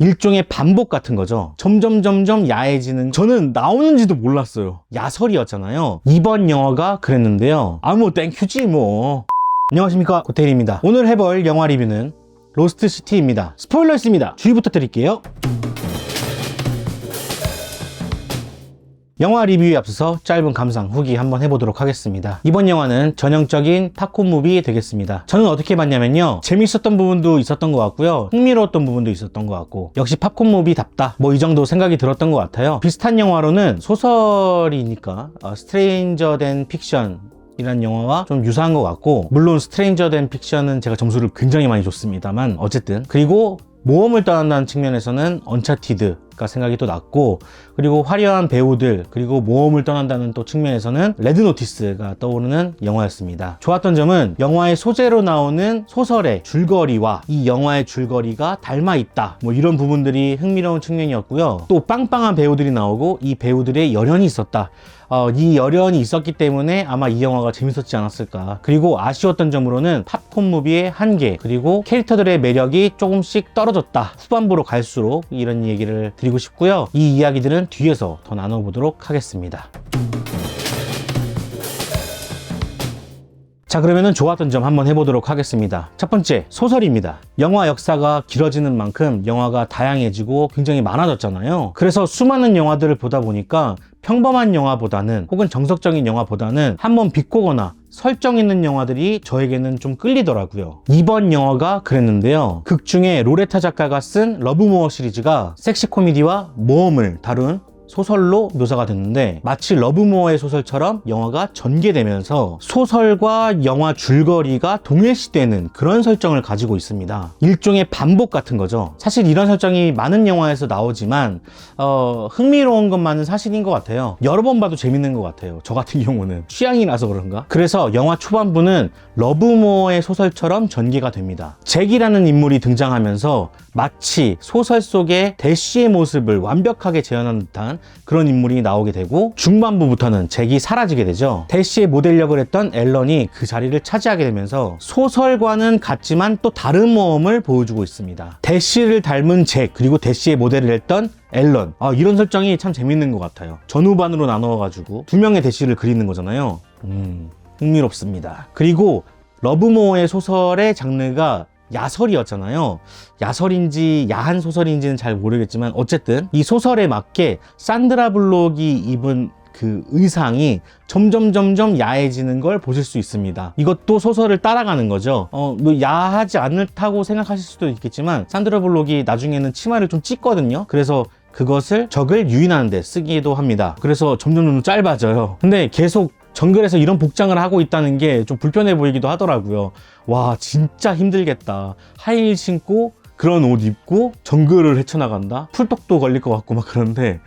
일종의 반복 같은 거죠. 점점 야해지는, 저는 나오는지도 몰랐어요. 야설이었잖아요. 이번 영화가 그랬는데요. 뭐 땡큐지 뭐. 안녕하십니까, 고태일입니다. 오늘 해볼 영화 리뷰는 로스트 시티입니다. 스포일러 있습니다. 주의 부탁드릴게요. 영화 리뷰에 앞서서 짧은 감상, 후기 한번 해보도록 하겠습니다. 이번 영화는 전형적인 팝콘 무비 되겠습니다. 저는 어떻게 봤냐면요, 재밌었던 부분도 있었던 것 같고요, 흥미로웠던 부분도 있었던 것 같고, 역시 팝콘 무비답다, 뭐 이 정도 생각이 들었던 것 같아요. 비슷한 영화로는 소설이니까 스트레인저 댄 픽션 이란 영화와 좀 유사한 것 같고, 물론 스트레인저 댄 픽션은 제가 점수를 굉장히 많이 줬습니다만 어쨌든, 그리고 모험을 떠난다는 측면에서는 언차티드가 생각이 또 났고, 그리고 화려한 배우들, 그리고 모험을 떠난다는 또 측면에서는 레드 노티스가 떠오르는 영화였습니다. 좋았던 점은 영화의 소재로 나오는 소설의 줄거리와 이 영화의 줄거리가 닮아 있다, 뭐 이런 부분들이 흥미로운 측면이었고요. 또 빵빵한 배우들이 나오고 이 배우들의 열연이 있었다. 이 열연이 있었기 때문에 아마 이 영화가 재밌었지 않았을까. 그리고 아쉬웠던 점으로는 팝콘 무비의 한계, 그리고 캐릭터들의 매력이 조금씩 떨어졌다, 후반부로 갈수록, 이런 얘기를 드리고 싶고요. 이 이야기들은 뒤에서 더 나눠보도록 하겠습니다. 자, 그러면은 좋았던 점 한번 해보도록 하겠습니다. 첫 번째, 소설입니다. 영화 역사가 길어지는 만큼 영화가 다양해지고 굉장히 많아졌잖아요. 그래서 수많은 영화들을 보다 보니까 평범한 영화보다는, 혹은 정석적인 영화보다는 한번 비꼬거나 설정 있는 영화들이 저에게는 좀 끌리더라고요. 이번 영화가 그랬는데요. 극 중에 로레타 작가가 쓴 러브모어 시리즈가 섹시 코미디와 모험을 다룬 소설로 묘사가 됐는데, 마치 러브모어의 소설처럼 영화가 전개되면서 소설과 영화 줄거리가 동일시되는 그런 설정을 가지고 있습니다. 일종의 반복 같은 거죠. 사실 이런 설정이 많은 영화에서 나오지만 흥미로운 것만은 사실인 것 같아요. 여러 번 봐도 재밌는 것 같아요. 저 같은 경우는 취향이라서 그런가? 그래서 영화 초반부는 러브모어의 소설처럼 전개가 됩니다. 잭이라는 인물이 등장하면서 마치 소설 속의 대쉬의 모습을 완벽하게 재현한 듯한 그런 인물이 나오게 되고, 중반부부터는 잭이 사라지게 되죠. 대쉬의 모델 역을 했던 앨런이 그 자리를 차지하게 되면서 소설과는 같지만 또 다른 모험을 보여주고 있습니다. 대쉬를 닮은 잭, 그리고 대쉬의 모델을 했던 앨런, 이런 설정이 참 재밌는 것 같아요. 전후반으로 나누어가지고 두 명의 대쉬를 그리는 거잖아요. 흥미롭습니다. 그리고 러브모어의 소설의 장르가 야설이었잖아요. 야설인지 야한 소설인지는 잘 모르겠지만 어쨌든 이 소설에 맞게 산드라 블록이 입은 그 의상이 점점 야해지는 걸 보실 수 있습니다. 이것도 소설을 따라가는 거죠. 뭐 야하지 않다고 생각하실 수도 있겠지만 산드라 블록이 나중에는 치마를 좀 찢거든요. 그래서 그것을 적을 유인하는 데 쓰기도 합니다. 그래서 점점 짧아져요. 근데 계속 정글에서 이런 복장을 하고 있다는 게 좀 불편해 보이기도 하더라고요. 와, 진짜 힘들겠다. 하이힐 신고 그런 옷 입고 정글을 헤쳐나간다? 풀떡도 걸릴 것 같고 막 그런데,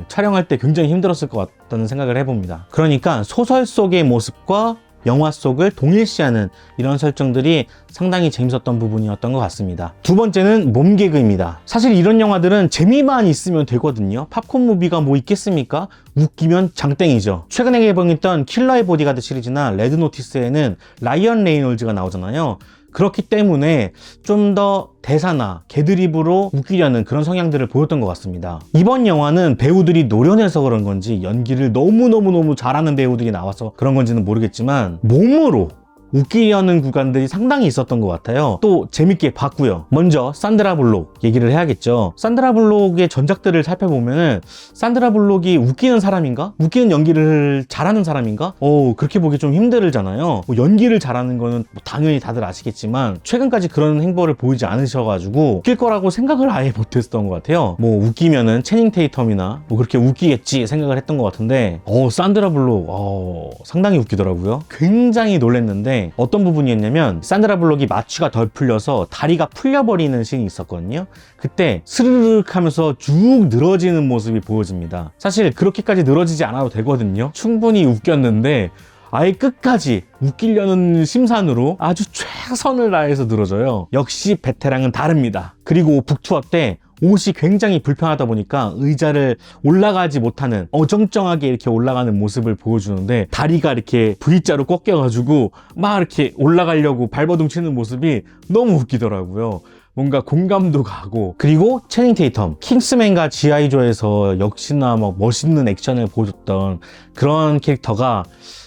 촬영할 때 굉장히 힘들었을 것 같다는 생각을 해봅니다. 그러니까 소설 속의 모습과 영화 속을 동일시하는 이런 설정들이 상당히 재밌었던 부분이었던 것 같습니다. 두 번째는 몸개그입니다. 사실 이런 영화들은 재미만 있으면 되거든요. 팝콘 무비가 뭐 있겠습니까? 웃기면 장땡이죠. 최근에 개봉했던 킬러의 보디가드 시리즈나 레드 노티스에는 라이언 레이놀즈가 나오잖아요. 그렇기 때문에 좀 더 대사나 개드립으로 웃기려는 그런 성향들을 보였던 것 같습니다. 이번 영화는 배우들이 노련해서 그런 건지, 연기를 너무 잘하는 배우들이 나와서 그런 건지는 모르겠지만 몸으로 웃기려는 구간들이 상당히 있었던 것 같아요. 또 재밌게 봤고요. 먼저 산드라 블록 얘기를 해야겠죠. 산드라 블록의 전작들을 살펴보면은 산드라 블록이 웃기는 사람인가? 웃기는 연기를 잘하는 사람인가? 그렇게 보기 좀 힘들잖아요. 뭐 연기를 잘하는 거는 뭐 당연히 다들 아시겠지만 최근까지 그런 행보를 보이지 않으셔가지고 웃길 거라고 생각을 아예 못했던 것 같아요. 뭐 웃기면은 채닝 테이텀이나 뭐 그렇게 웃기겠지 생각을 했던 것 같은데, 산드라 블록 상당히 웃기더라고요. 굉장히 놀랐는데, 어떤 부분이었냐면 산드라 블록이 마취가 덜 풀려서 다리가 풀려버리는 씬이 있었거든요. 그때 스르륵 하면서 쭉 늘어지는 모습이 보여집니다. 사실 그렇게까지 늘어지지 않아도 되거든요. 충분히 웃겼는데 아예 끝까지 웃기려는 심산으로 아주 최선을 다해서 늘어져요. 역시 베테랑은 다릅니다. 그리고 북투어 때 옷이 굉장히 불편하다 보니까 의자를 올라가지 못하는, 어정쩡하게 이렇게 올라가는 모습을 보여주는데, 다리가 이렇게 V자로 꺾여가지고 막 이렇게 올라가려고 발버둥 치는 모습이 너무 웃기더라고요. 뭔가 공감도 가고, 그리고 채닝 테이텀, 킹스맨과 G.I. 조에서 역시나 막 멋있는 액션을 보여줬던 그런 캐릭터가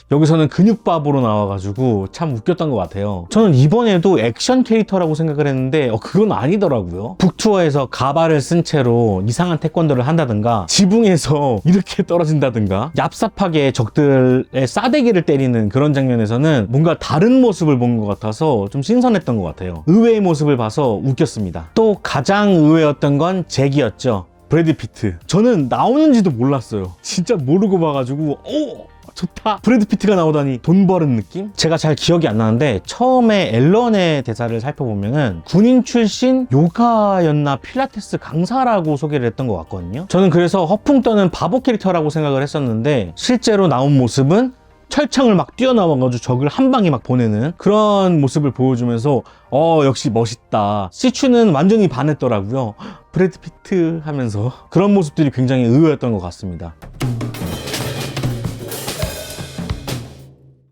여기서는 근육밥으로 나와가지고 참 웃겼던 것 같아요. 저는 이번에도 액션 캐릭터라고 생각을 했는데 그건 아니더라고요. 북투어에서 가발을 쓴 채로 이상한 태권도를 한다든가, 지붕에서 이렇게 떨어진다든가, 얍삽하게 적들의 싸대기를 때리는 그런 장면에서는 뭔가 다른 모습을 본 것 같아서 좀 신선했던 것 같아요. 의외의 모습을 봐서 웃겼습니다. 또 가장 의외였던 건 잭이었죠. 브래드 피트. 저는 나오는지도 몰랐어요. 진짜 모르고 봐가지고 좋다, 브래드 피트가 나오다니, 돈 버는 느낌? 제가 잘 기억이 안 나는데 처음에 앨런의 대사를 살펴보면은 군인 출신 요가였나 필라테스 강사라고 소개를 했던 것 같거든요. 저는 그래서 허풍 떠는 바보 캐릭터라고 생각을 했었는데 실제로 나온 모습은 철창을 막 뛰어넘어가지고 적을 한 방에 막 보내는 그런 모습을 보여주면서 역시 멋있다. 시추는 완전히 반했더라고요. 브래드 피트 하면서 그런 모습들이 굉장히 의외였던 것 같습니다.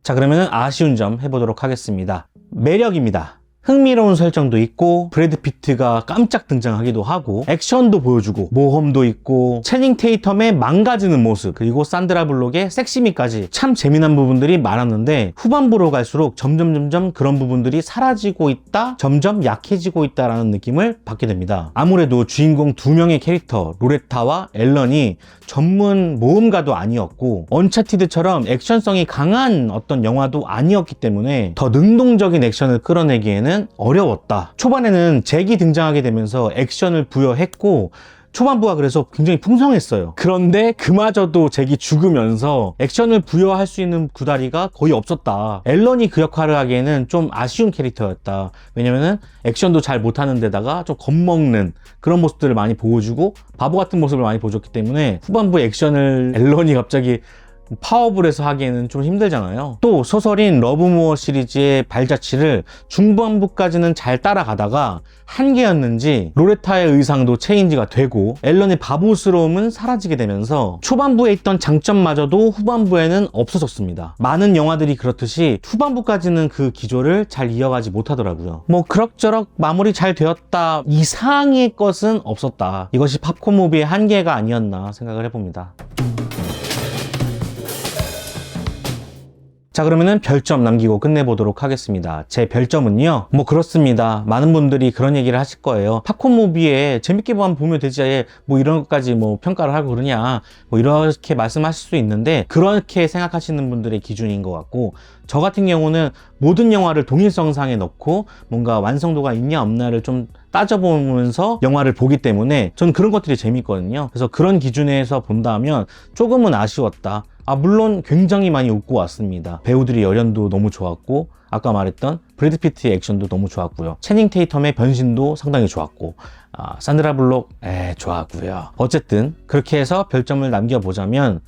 자, 그러면 아쉬운 점 해보도록 하겠습니다. 매력입니다. 흥미로운 설정도 있고, 브래드 피트가 깜짝 등장하기도 하고, 액션도 보여주고, 모험도 있고, 채닝 테이텀의 망가지는 모습, 그리고 산드라 블록의 섹시미까지 참 재미난 부분들이 많았는데, 후반부로 갈수록 점점 그런 부분들이 사라지고 있다, 점점 약해지고 있다라는 느낌을 받게 됩니다. 아무래도 주인공 두 명의 캐릭터 로레타와 앨런이 전문 모험가도 아니었고, 언차티드처럼 액션성이 강한 어떤 영화도 아니었기 때문에 더 능동적인 액션을 끌어내기에는 어려웠다. 초반에는 잭이 등장하게 되면서 액션을 부여했고, 초반부가 그래서 굉장히 풍성했어요. 그런데 그마저도 잭이 죽으면서 액션을 부여할 수 있는 구다리가 거의 없었다. 앨런이 그 역할을 하기에는 좀 아쉬운 캐릭터였다. 왜냐면은 액션도 잘 못하는 데다가 좀 겁먹는 그런 모습들을 많이 보여주고 바보 같은 모습을 많이 보여줬기 때문에 후반부 액션을 앨런이 갑자기 파워풀에서 하기에는 좀 힘들잖아요. 또 소설인 러브무어 시리즈의 발자취를 중반부까지는 잘 따라가다가 한계였는지 로레타의 의상도 체인지가 되고 앨런의 바보스러움은 사라지게 되면서 초반부에 있던 장점마저도 후반부에는 없어졌습니다. 많은 영화들이 그렇듯이 후반부까지는 그 기조를 잘 이어가지 못하더라고요. 뭐 그럭저럭 마무리 잘 되었다 이상의 것은 없었다. 이것이 팝콘 무비의 한계가 아니었나 생각을 해봅니다. 자, 그러면은 별점 남기고 끝내보도록 하겠습니다. 제 별점은요, 뭐 그렇습니다. 많은 분들이 그런 얘기를 하실 거예요. 팝콘 무비에 재밌게만 보면 되지 뭐 이런 것까지 뭐 평가를 하고 그러냐, 뭐 이렇게 말씀하실 수 있는데 그렇게 생각하시는 분들의 기준인 것 같고, 저 같은 경우는 모든 영화를 동일성상에 넣고 뭔가 완성도가 있냐 없냐를 좀 따져보면서 영화를 보기 때문에 전 그런 것들이 재밌거든요. 그래서 그런 기준에서 본다면 조금은 아쉬웠다. 물론 굉장히 많이 웃고 왔습니다. 배우들의 열연도 너무 좋았고, 아까 말했던 브래드 피트의 액션도 너무 좋았고요. 채닝 테이텀의 변신도 상당히 좋았고, 산드라 블록 좋았고요. 어쨌든 그렇게 해서 별점을 남겨보자면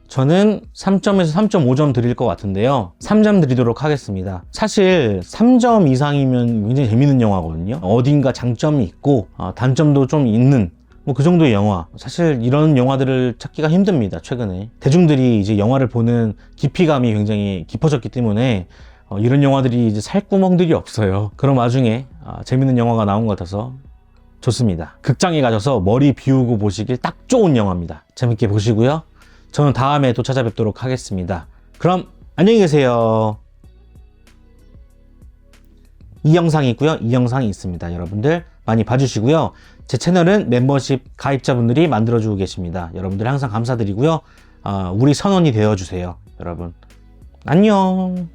저는 3점에서 3.5점 드릴 것 같은데요. 3점 드리도록 하겠습니다. 사실 3점 이상이면 굉장히 재밌는 영화거든요. 어딘가 장점이 있고 단점도 좀 있는 뭐 그 정도의 영화. 사실 이런 영화들을 찾기가 힘듭니다. 최근에 대중들이 이제 영화를 보는 깊이감이 굉장히 깊어졌기 때문에 이런 영화들이 이제 살 구멍들이 없어요. 그런 와중에 재밌는 영화가 나온 것 같아서 좋습니다. 극장에 가셔서 머리 비우고 보시길 딱 좋은 영화입니다. 재밌게 보시고요. 저는 다음에 또 찾아뵙도록 하겠습니다. 그럼 안녕히 계세요. 이 영상이 있고요. 이 영상이 있습니다. 여러분들 많이 봐주시고요. 제 채널은 멤버십 가입자분들이 만들어주고 계십니다. 여러분들 항상 감사드리고요. 우리 선원이 되어주세요. 여러분 안녕.